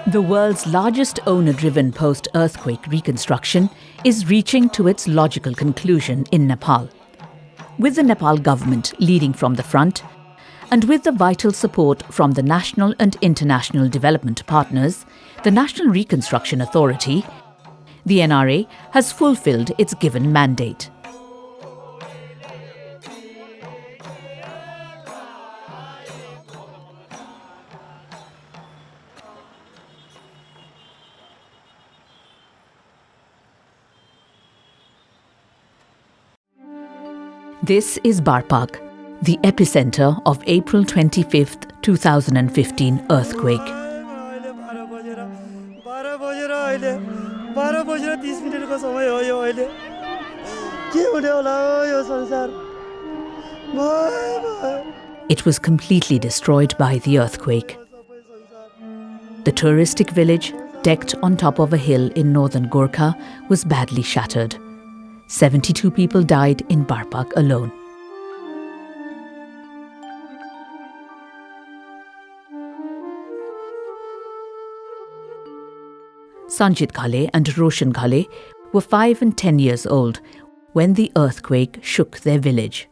The world's largest owner-driven post-earthquake reconstruction is reaching to its logical conclusion in Nepal. With the Nepal government leading from the front, and with the vital support from the national and international development partners, the National Reconstruction Authority, the NRA, has fulfilled its given mandate. This is Barpak, the epicenter of April 25th, 2015 earthquake. It was completely destroyed by the earthquake. The touristic village, decked on top of a hill in northern Gorkha, was badly shattered. 72 people died in Barpak alone. Sanjit Ghale and Roshan Ghale were 5 and 10 years old when the earthquake shook their village.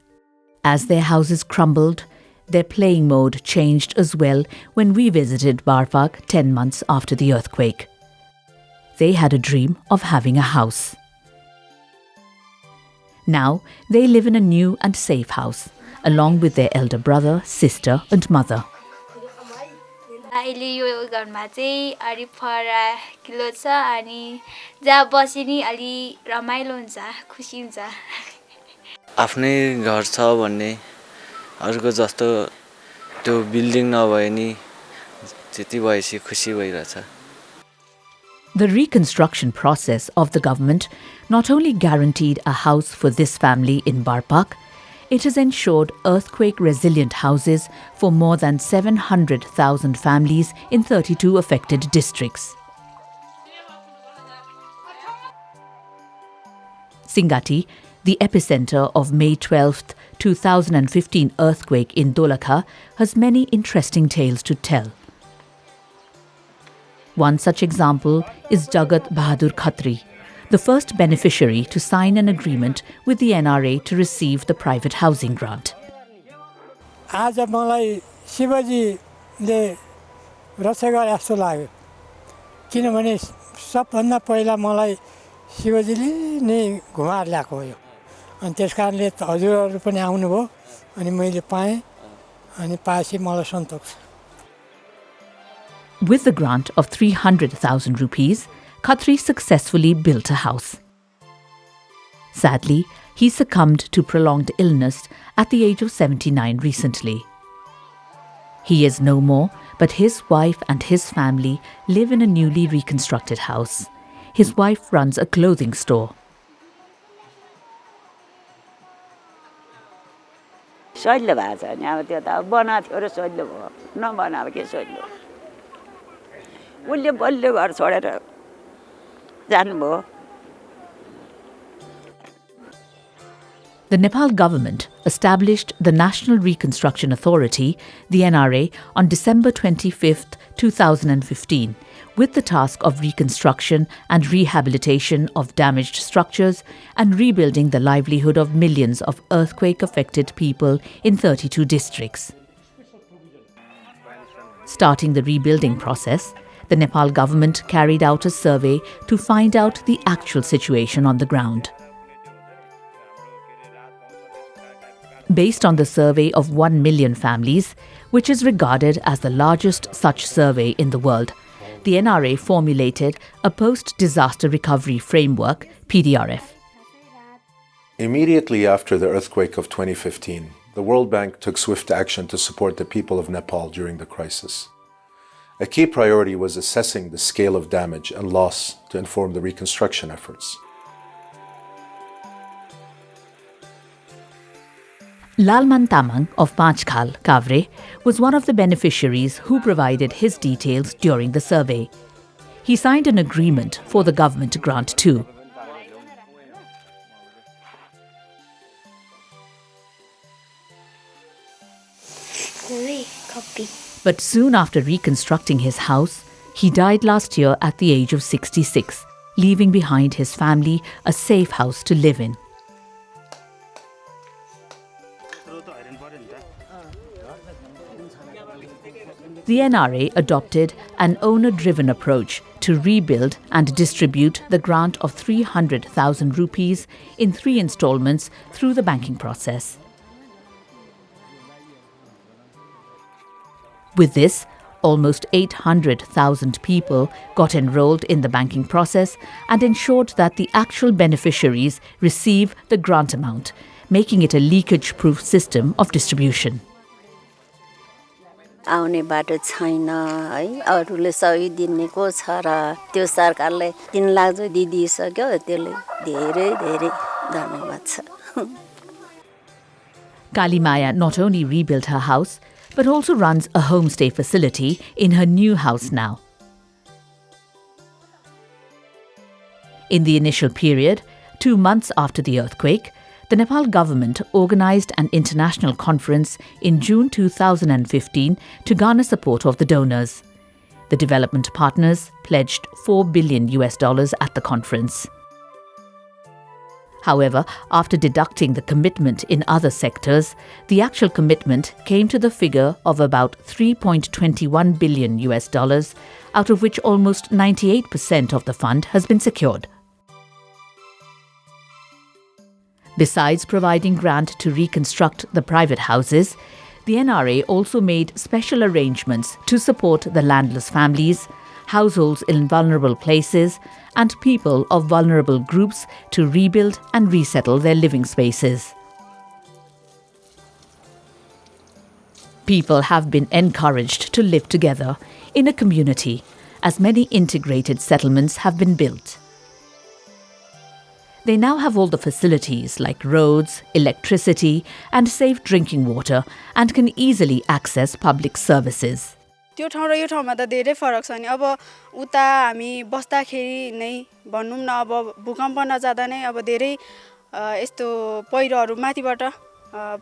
As their houses crumbled, their playing mode changed as well when we visited Barpak 10 months after the earthquake. They had a dream of having a house. Now, they live in a new and safe house, along with their elder brother, sister and mother. अहिले यो घरमा चाहिँ अलि फराकिलो छ अनि जहाँ बसे नि अलि रमाइलो हुन्छ खुसी हुन्छ आफ्नै घर छ भन्ने अर्को जस्तो त्यो बिल्डिङ नभए नि त्यति भएपछि खुसी भइरहेछ. The reconstruction process of the government not only guaranteed a house for this family in Barpak, it has ensured earthquake-resilient houses for more than 700,000 families in 32 affected districts. Singati, the epicenter of May 12, 2015 earthquake in Dolakha, has many interesting tales to tell. One such example is Jagat Bahadur Khatri, the first beneficiary to sign an agreement with the NRA to receive the private housing grant. आज मलाई शिवजीले रक्षा गरे जस्तो लाग्यो किनभने सबभन्दा पहिला मलाई शिवजीले नै घुमाएर ल्याएको हो अनि त्यसकारणले हजुरहरु पनि आउनुभयो अनि मैले पाएँ अनि पाएपछि मलाई सन्तोष छ. With the grant of 300,000 rupees, Khatri successfully built a house. Sadly, he succumbed to prolonged illness at the age of 79 recently. He is no more, but his wife and his family live in a newly reconstructed house. His wife runs a clothing store. The Nepal government established the National Reconstruction Authority, the NRA, on December 25, 2015, with the task of reconstruction and rehabilitation of damaged structures and rebuilding the livelihood of millions of earthquake-affected people in 32 districts. Starting the rebuilding process, the Nepal government carried out a survey to find out the actual situation on the ground. Based on the survey of 1 million families, which is regarded as the largest such survey in the world, the NRA formulated a post-disaster recovery framework, PDRF. Immediately after the earthquake of 2015, the World Bank took swift action to support the people of Nepal during the crisis. A key priority was assessing the scale of damage and loss to inform the reconstruction efforts. Lalman Tamang of Panchkhal, Kavre, was one of the beneficiaries who provided his details during the survey. He signed an agreement for the government grant too. But soon after reconstructing his house, he died last year at the age of 66, leaving behind his family a safe house to live in. The NRA adopted an owner-driven approach to rebuild and distribute the grant of 300,000 rupees in 3 installments through the banking process. With this, almost 800,000 people got enrolled in the banking process and ensured that the actual beneficiaries receive the grant amount, making it a leakage-proof system of distribution. आउने बाटो छैन है अरूले सही दिनेको छ र त्यो सरकारले 3 लाख जो दिइसक्यो त्यसले धेरै धेरै धन्यवाद छ Kalimaya not only rebuilt her house, but also runs a homestay facility in her new house now. In the initial period, 2 months after the earthquake, the Nepal government organised an international conference in June 2015 to garner support of the donors. The development partners pledged $4 billion at the conference. However, after deducting the commitment in other sectors, the actual commitment came to the figure of about $3.21 billion, out of which almost 98% of the fund has been secured. Besides providing grant to reconstruct the private houses, the NRA also made special arrangements to support the landless families, households in vulnerable places, and people of vulnerable groups to rebuild and resettle their living spaces. People have been encouraged to live together in a community, as many integrated settlements have been built. They now have all the facilities like roads, electricity, and safe drinking water, and can easily access public services. त्यो ठाउँ र यो ठाउँमा त धेरै फरक छ नि अब उता हामी बस्दाखेरि नै भनौं न अब भूकम्प नजादा नै अब धेरै यस्तो पहिरोहरु माथिबाट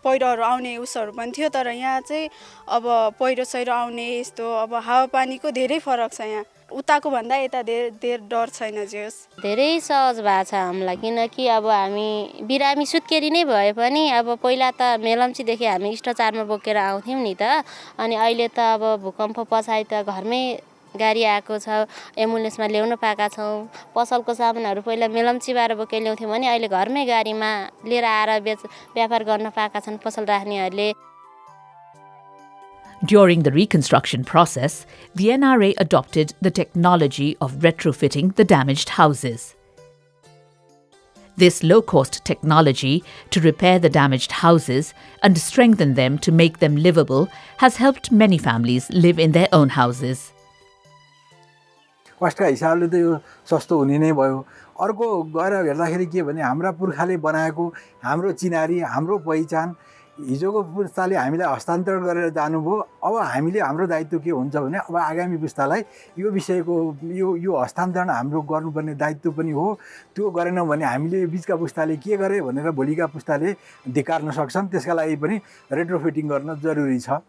पहिरोहरु आउने उसहरु पनि थियो तर यहाँ चाहिँ अब पहिरो सहिरो आउने यस्तो अब हावापानीको धेरै फरक छ यहाँ उताको भन्दा यता धेरै डर छैन जेस धेरै सहज भएको छ हामीलाई किनकि अब हामी बिरामी सुत्केरी नै भए पनि अब पहिला त मेलम्ची देखि हामी स्ट्रेचरमा बोकेर आउँथ्यौं नि त अनि अहिले त अब भूकम्प पछाइ त घरमै गाडी आएको छ एम्बुलेन्समा ल्याउन पाएका छौं पसलको सामानहरु पहिला मेलम्चीबाट बोकेर ल्याउँथ्यौं भने अहिले घरमै गाडीमा लिएर आएर व्यापार गर्न पाएका छन् पसल राख्नेहरुले. During the reconstruction process, the NRA adopted the technology of retrofitting the damaged houses. This low-cost technology to repair the damaged houses and strengthen them to make them livable has helped many families live in their own houses. कष्टका हिसाबले त यो सस्तो हुने नै भयो अर्को गएर हेर्दाखेरि के भने हाम्रा पुर्खाले बनाएको हाम्रो चिनारी हाम्रो पहिचान हिजोको पुस्ताले हामीलाई हस्तान्तरण गरेर जानुभयो अब हामीले हाम्रो दायित्व के हुन्छ भने अब आगामी पुस्तालाई यो विषयको यो हस्तान्तरण हाम्रो गर्नुपर्ने दायित्व पनि हो त्यो गरेनौं भने हामीले बीचका पुस्ताले के गरे भनेर भोलिका पुस्ताले धिक्कार्न सक्छन् त्यसका लागि पनि रेट्रोफिटिङ गर्न जरुरी छ.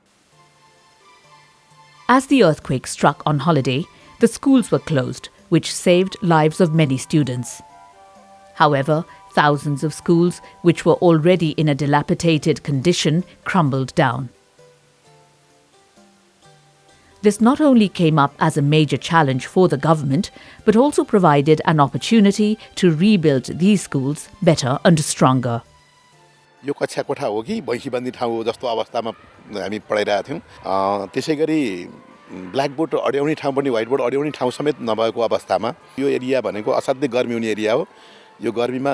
As the earthquake struck on holiday, the schools were closed, which saved lives of many students. However, thousands of schools, which were already in a dilapidated condition, crumbled down. This not only came up as a major challenge for the government, but also provided an opportunity to rebuild these schools better and stronger. यो कक्षा कोठा हो कि बैसीबन्दी ठाउँ जस्तो अवस्थामा हामी पढाइरहेका थियौं त्यसैगरी ब्ल्याक बोर्ड अड्याउने ठाउँ पनि व्हाइट बोर्ड अड्याउने ठाउँ समेत नभएको अवस्थामा यो एरिया भनेको असाध्यै गर्मी हुने एरिया हो यो गर्मीमा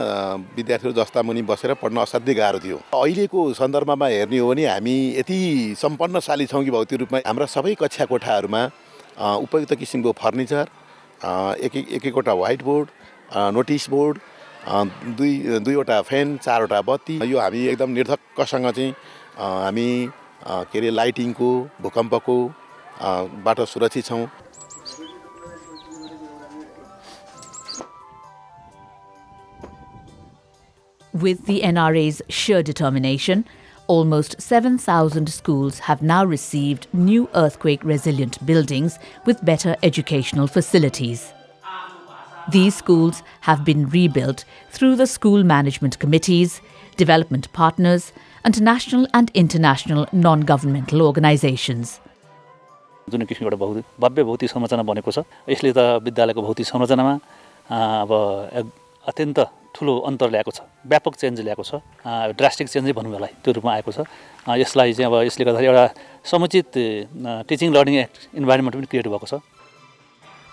विद्यार्थीहरु जस्ता मुनि बसेर पढ्न असाध्यै गाह्रो थियो. अहिलेको सन्दर्भमा हेर्ने हो भने हामी यति सम्पन्नशाली छौं कि भौतिक रूपमा हाम्रा सबै कक्षा कोठाहरुमा उपयुक्त किसिमको फर्निचर एकवटा व्हाइट बोर्ड नोटिस बोर्ड दुईवटा फ्यान चारवटा बत्ती यो हामी एकदम निर्धक्कसँग चाहिँ हामी के रे लाइटिङको भूकम्पको बाट सुरक्षित छौं. With the NRA's sheer determination, almost 7,000 schools have now received new earthquake-resilient buildings with better educational facilities. These schools have been rebuilt through the school management committees, development partners, and national and international non-governmental organizations. जुन किसिमको एउटा भव्य भौतिक संरचना बनेको छ यसले त विद्यालयको भौतिक संरचनामा अब अत्यन्त ठुलो अन्तर ल्याएको छ व्यापक चेन्ज ल्याएको छ ड्रास्टिक चेन्जै भनौँ यसलाई त्यो रूपमा आएको छ यसलाई चाहिँ अब यसले गर्दा एउटा समुचित टिचिङ लर्निङ इन्भाइरोन्मेन्ट पनि क्रिएट भएको छ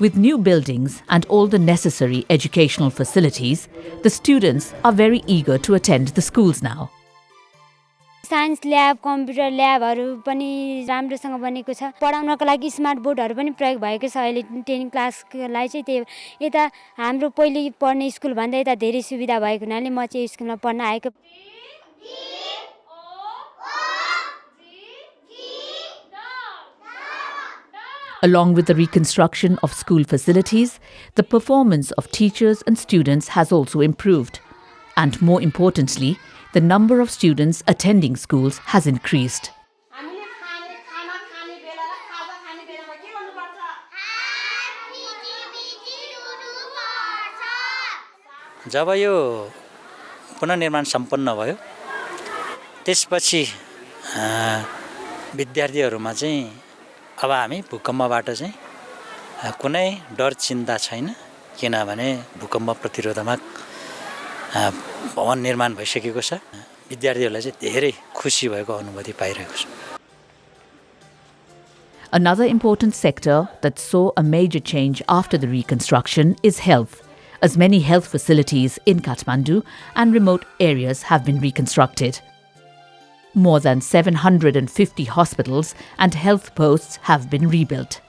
With new buildings and all the necessary educational facilities, the students are very eager to attend the schools now. Science lab computer ल्याबहरु पनि राम्रोसँग बनेको छ पढाउनको लागि स्मार्ट बोर्डहरु पनि प्रयोग भएको छ अहिले 10 क्लासको लागि चाहिँ त्यो यता हाम्रो पहिले पढ्ने स्कुल भन्दा यता धेरै सुविधा भएको हुनाले म चाहिँ स्कुलमा पढ्न आएको Along with the reconstruction of school facilities, the performance of teachers and students has also improved. And more importantly, the number of students attending schools has increased. जब यो पुनर्निर्माण सम्पन्न भयो त्यसपछि विद्यार्थीहरुमा चाहिँ अब हामी भूकम्पबाट चाहिँ कुनै डर चिन्ता छैन किनभने भूकम्प प्रतिरोधक भवन निर्माण भइसकेको छ विद्यार्थीहरुलाई चाहिँ धेरै खुसी भएको अनुभूति पाइरहेको छु Another important sector that saw a major change after the reconstruction is health, as many health facilities in Kathmandu and remote areas have been reconstructed. More than 750 hospitals and health posts have been rebuilt.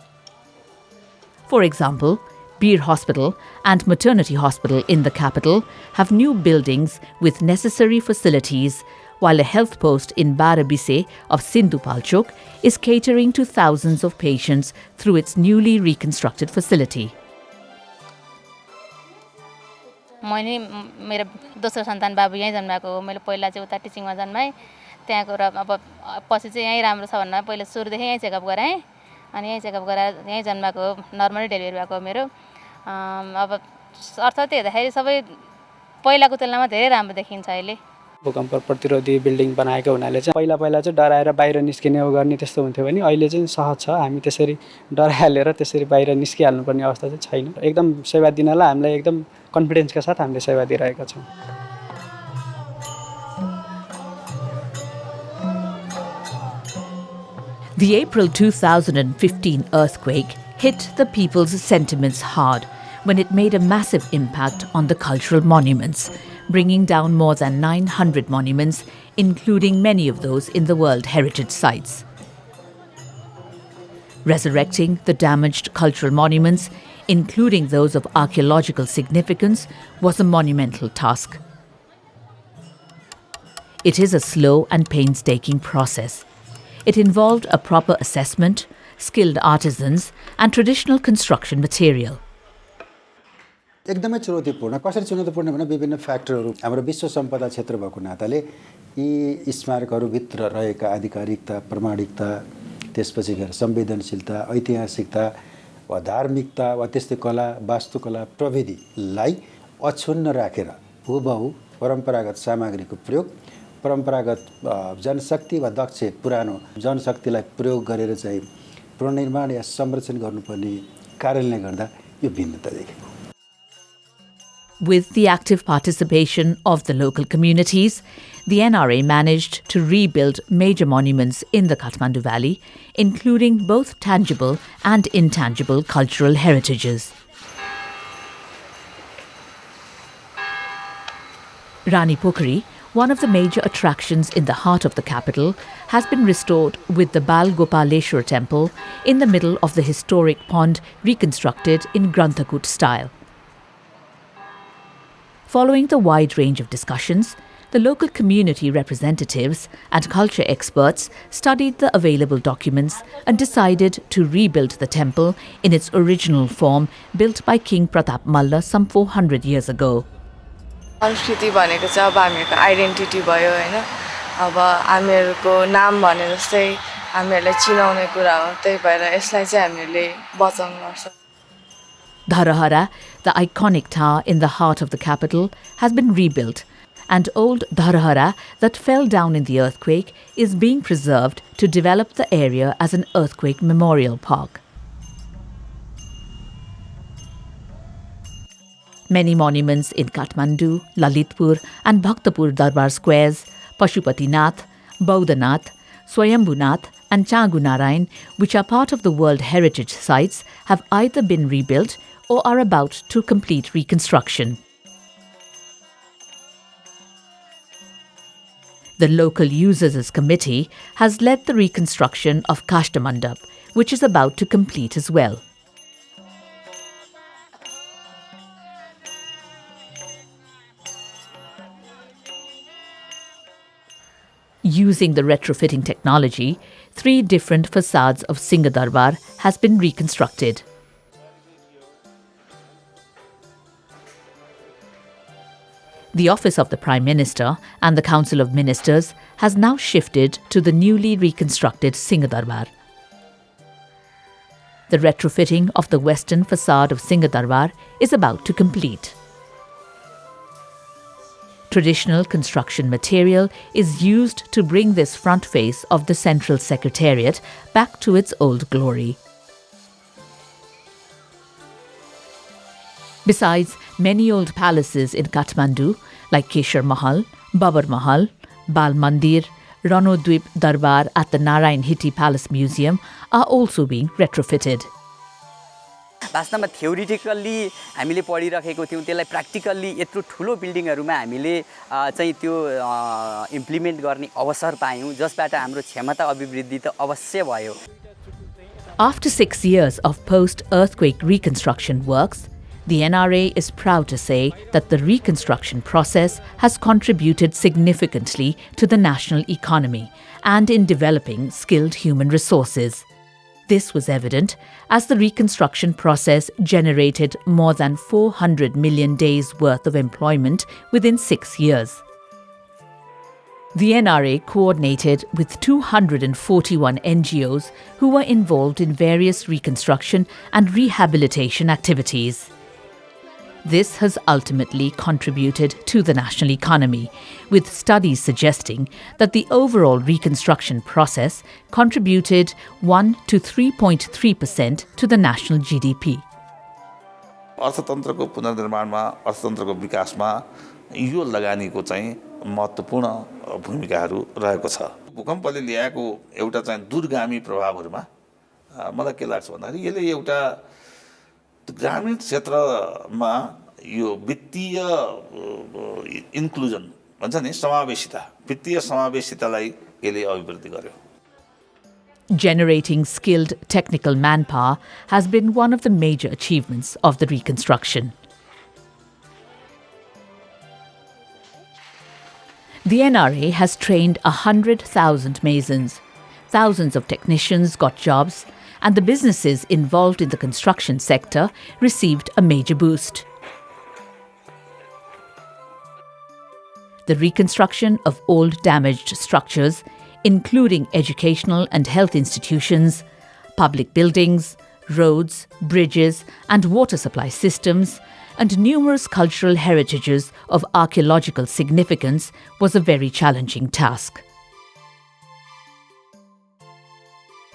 For example, Bir Hospital and Maternity Hospital in the capital have new buildings with necessary facilities, while a health post in Barabise of Sindhupalchok is catering to thousands of patients through its newly reconstructed facility. मैले मेरो दोस्रो सन्तान बाबु यही जन्माएको हो मैले पहिला चाहिँ उता टिचिङमा जन्माए त्यहाँको र अब पछि चाहिँ यही राम्रो छ भन्ने पहिला सुरुदेखि यही चेकअप गराए अनि यही चेकअप गराएर यही जन्माएको नर्मली डेलिभरी भएको मेरो अब अर्थात् हेर्दाखेरि सबै पहिलाको तुलनामा धेरै राम्रो देखिन्छ अहिले भूकम्प प्रतिरोधी बिल्डिङ बनाएको हुनाले चाहिँ पहिला चाहिँ डराएर बाहिर निस्किने हो गर्ने त्यस्तो हुन्थ्यो भने अहिले चाहिँ सहज छ हामी त्यसरी डराइहालेर त्यसरी बाहिर निस्किहाल्नु पर्ने अवस्था चाहिँ छैन एकदम सेवा दिनलाई हामीलाई एकदम कन्फिडेन्सका साथ हामीले सेवा दिइरहेका छौं The April 2015 earthquake hit the people's sentiments hard when it made a massive impact on the cultural monuments, bringing down more than 900 monuments, including many of those in the World Heritage Sites. Resurrecting the damaged cultural monuments, including those of archaeological significance, was a monumental task. It is a slow and painstaking process. It involved a proper assessment, skilled artisans, and traditional construction material. एकदमै चुनौतीपूर्ण कसरी चुनौतीपूर्ण भने विभिन्न फ्याक्टरहरू हाम्रो विश्व सम्पदा क्षेत्र भएको नाताले यी स्मारकहरू भित्र रहेका आधिकारिकता प्रमाणिकता त्यसपछि गएर संवेदनशीलता ऐतिहासिकता वा धार्मिकता वा त्यस्तै कला वास्तुकला प्रविधिलाई अक्षुण्ण राखेर हुबहु परम्परागत सामग्रीको प्रयोग परम्परागत जनशक्ति वा दक्ष पुरानो जनशक्तिलाई प्रयोग गरेर चाहिँ पुनर्निर्माण या संरक्षण गर्नुपर्ने कारणले गर्दा यो भिन्नता देखिएको With the active participation of the local communities, the NRA managed to rebuild major monuments in the Kathmandu Valley, including both tangible and intangible cultural heritages. Rani Pokhari, one of the major attractions in the heart of the capital, has been restored with the Bal Gopaleshwar temple in the middle of the historic pond reconstructed in Granthakut style. Following the wide range of discussions, the local community representatives and culture experts studied the available documents and decided to rebuild the temple in its original form built by King Pratap Malla some 400 years ago. संस्कृति भनेको चाहिँ अब हामीको identity भयो हैन अब हामीहरूको नाम भने जस्तै हामीहरूलाई चिनाउने कुरा हो त्यही भएर यसलाई चाहिँ हामीहरूले बचाउनुपर्छ Dharahara, the iconic tower in the heart of the capital, has been rebuilt, and old Dharahara that fell down in the earthquake is being preserved to develop the area as an earthquake memorial park. Many monuments in Kathmandu, Lalitpur and Bhaktapur Darbar squares, Pashupatinath, Bodhanath, Swayambhunath and Chagunarayan, which are part of the World Heritage Sites, have either been rebuilt or are about to complete reconstruction. The Local Users Committee has led the reconstruction of Kashtamandap, which is about to complete as well. Using the retrofitting technology, 3 different facades of Singadarbar has been reconstructed. The office of the Prime Minister and the Council of Ministers has now shifted to the newly reconstructed Singadarbar. The retrofitting of the western facade of Singadarbar is about to complete. Traditional construction material is used to bring this front face of the Central Secretariat back to its old glory. Besides, many old palaces in Kathmandu, like Keshar Mahal, Babar Mahal, Bal Mandir, Ranodwip Darbar at the Narayan Hitti Palace Museum, are also being retrofitted. वास्तवमा theoretically हामीले पढिरहेको थियौं त्यसलाई practically यत्रो ठुलो बिल्डिङहरुमा हामीले चाहिँ त्यो इम्प्लिमेन्ट गर्ने अवसर पायौं जसबाट हाम्रो क्षमता अभिवृद्धि त अवश्य भयो. After 6 years of post-earthquake reconstruction works, the NRA is proud to say that the reconstruction process has contributed significantly to the national economy and in developing skilled human resources. This was evident as the reconstruction process generated more than 400 million days' worth of employment within 6 years. The NRA coordinated with 241 NGOs who were involved in various reconstruction and rehabilitation activities. This has ultimately contributed to the national economy, with studies suggesting that the overall reconstruction process contributed 1 to 3.3% to the national GDP. अर्थतन्त्रको पुनर्निर्माणमा अर्थतन्त्रको विकासमा यो लगानीको चाहिँ महत्त्वपूर्ण भूमिकाहरू रहेको छ. भूकम्पले ल्याएको एउटा चाहिँ दूरगामी प्रभावहरुमा मलाई के लाग्छ भन्दाखेरि यसले एउटा ग्रामीण क्षेत्रमा यो वित्तीय इन्क्लुजन भन्छ नि समावेशिता वित्तीय समावेशितालाई यसले अभिवृद्धि गर्यो. Generating skilled technical manpower has been one of the major achievements of the reconstruction. The NRA has trained 100,000 masons. Thousands of technicians got jobs, and the businesses involved in the construction sector received a major boost. The reconstruction of old damaged structures, including educational and health institutions, public buildings, roads, bridges and water supply systems, and numerous cultural heritages of archaeological significance, was a very challenging task.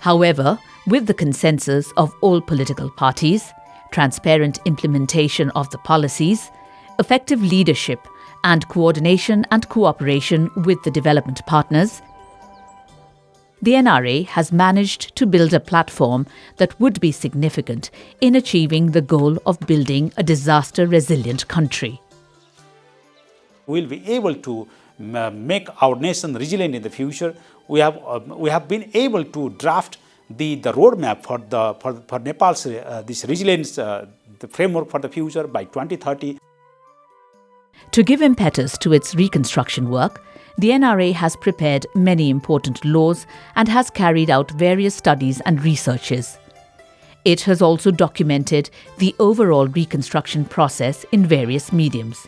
However, with the consensus of all political parties, transparent implementation of the policies, effective leadership and coordination and cooperation with the development partners, the NRA has managed to build a platform that would be significant in achieving the goal of building a disaster-resilient country. We'll be able to make our nation resilient in the future. We have been able to draft the roadmap for Nepal's this resilience, the framework for the future by 2030. To give impetus to its reconstruction work, the NRA has prepared many important laws and has carried out various studies and researches. It has also documented the overall reconstruction process in various mediums.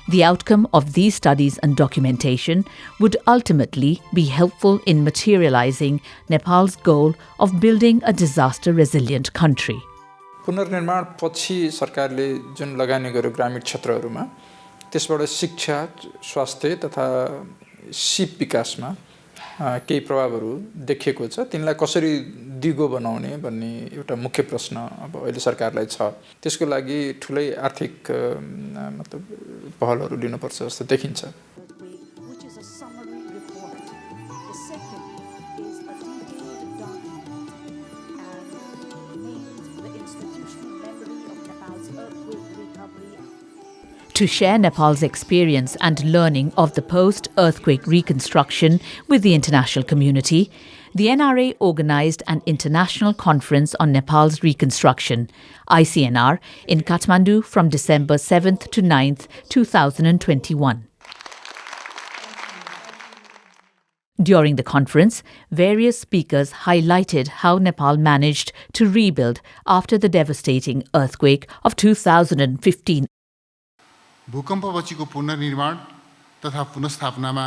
The outcome of these studies and documentation would ultimately be helpful in materializing Nepal's goal of building a disaster-resilient country. पुनर्निर्माण पछि सरकारले जुन लगानी गर्यो ग्रामीण क्षेत्रहरूमा त्यसबाट शिक्षा, स्वास्थ्य तथा सिप विकासमा केही प्रभावहरू देखिएको छ। तिनलाई कसरी दिगो बनाउने भन्ने एउटा मुख्य प्रश्न अब अहिले सरकारलाई छ। त्यसको लागि ठुलै आर्थिक मतलब पहलहरू लिनुपर्छ जस्तो देखिन्छ। To share Nepal's experience and learning of the post-earthquake reconstruction with the international community, the NRA organised an international conference on Nepal's reconstruction, ICNR, in Kathmandu from December 7th to 9th, 2021. During the conference, various speakers highlighted how Nepal managed to rebuild after the devastating earthquake of 2015. भूकम्पपछिको पुनर्निर्माण तथा पुनर्स्थापनामा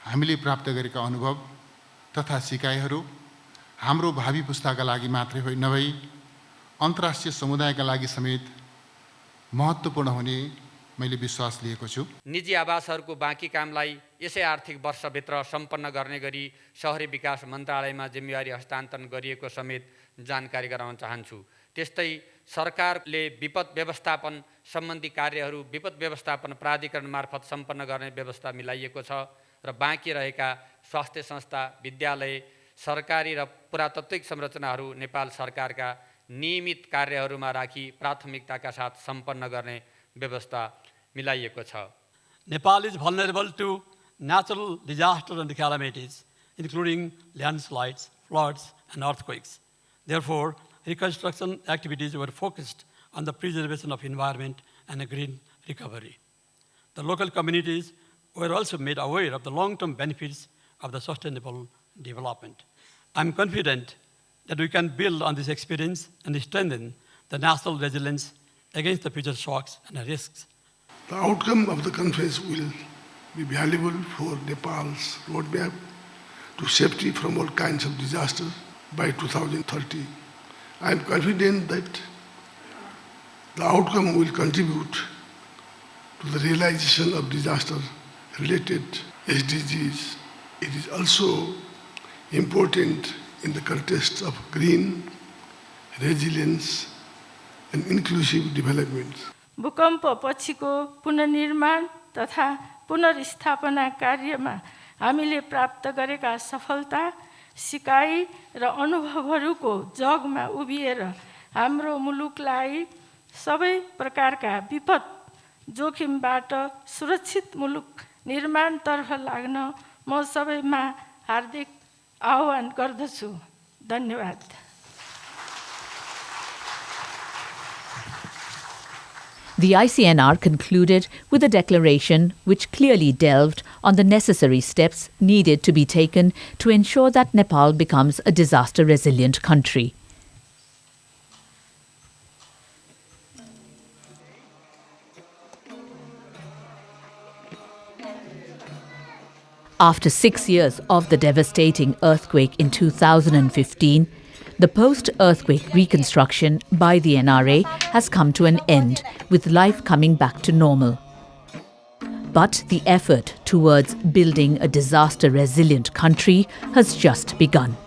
हामीले प्राप्त गरेका अनुभव तथा सिकाइहरू हाम्रो भावी पुस्ताका लागि मात्रै नभई अन्तर्राष्ट्रिय समुदायका लागि समेत महत्त्वपूर्ण हुने मैले विश्वास लिएको छु। निजी आवासहरूको बाँकी कामलाई यसै आर्थिक वर्षभित्र सम्पन्न गर्ने गरी शहरी विकास मन्त्रालयमा जिम्मेवारी हस्तान्तरण गरिएको समेत जानकारी गराउन चाहन्छु। त्यस्तै सरकारले विपद व्यवस्थापन सम्बन्धी कार्यहरू विपद व्यवस्थापन प्राधिकरण मार्फत सम्पन्न गर्ने व्यवस्था मिलाइएको छ र बाँकी रहेका स्वास्थ्य संस्था, विद्यालय, सरकारी र पुरातात्विक संरचनाहरू नेपाल सरकारका नियमित कार्यहरूमा राखी प्राथमिकताका साथ सम्पन्न गर्ने व्यवस्था मिलाइएको छ। Nepal is vulnerable to natural disasters and calamities, including landslides, floods, and earthquakes. Therefore, reconstruction activities were focused on the preservation of environment and a green recovery. The local communities were also made aware of the long-term benefits of the sustainable development. I'm confident that we can build on this experience and strengthen the national resilience against the future shocks and risks. The outcome of the conference will be valuable for Nepal's roadmap to safety from all kinds of disasters by 2030. I am confident that the outcome will contribute to the realization of disaster-related SDGs. It is also important in the context of green, resilience, and inclusive development. भूकम्प पछिको पुनर्निर्माण तथा पुनर्स्थापना कार्यमा हामीले प्राप्त गरेका सफलता, सिकाइ र अनुभवहरूको जगमा उभिएर हाम्रो मुलुकलाई सबै प्रकारका विपद जोखिमबाट सुरक्षित मुलुक निर्माणतर्फ लाग्न म सबैमा हार्दिक आह्वान गर्दछु। धन्यवाद। The ICNR concluded with a declaration which clearly delved on the necessary steps needed to be taken to ensure that Nepal becomes a disaster-resilient country. After 6 years of the devastating earthquake in 2015, the post-earthquake reconstruction by the NRA has come to an end, with life coming back to normal. But the effort towards building a disaster-resilient country has just begun.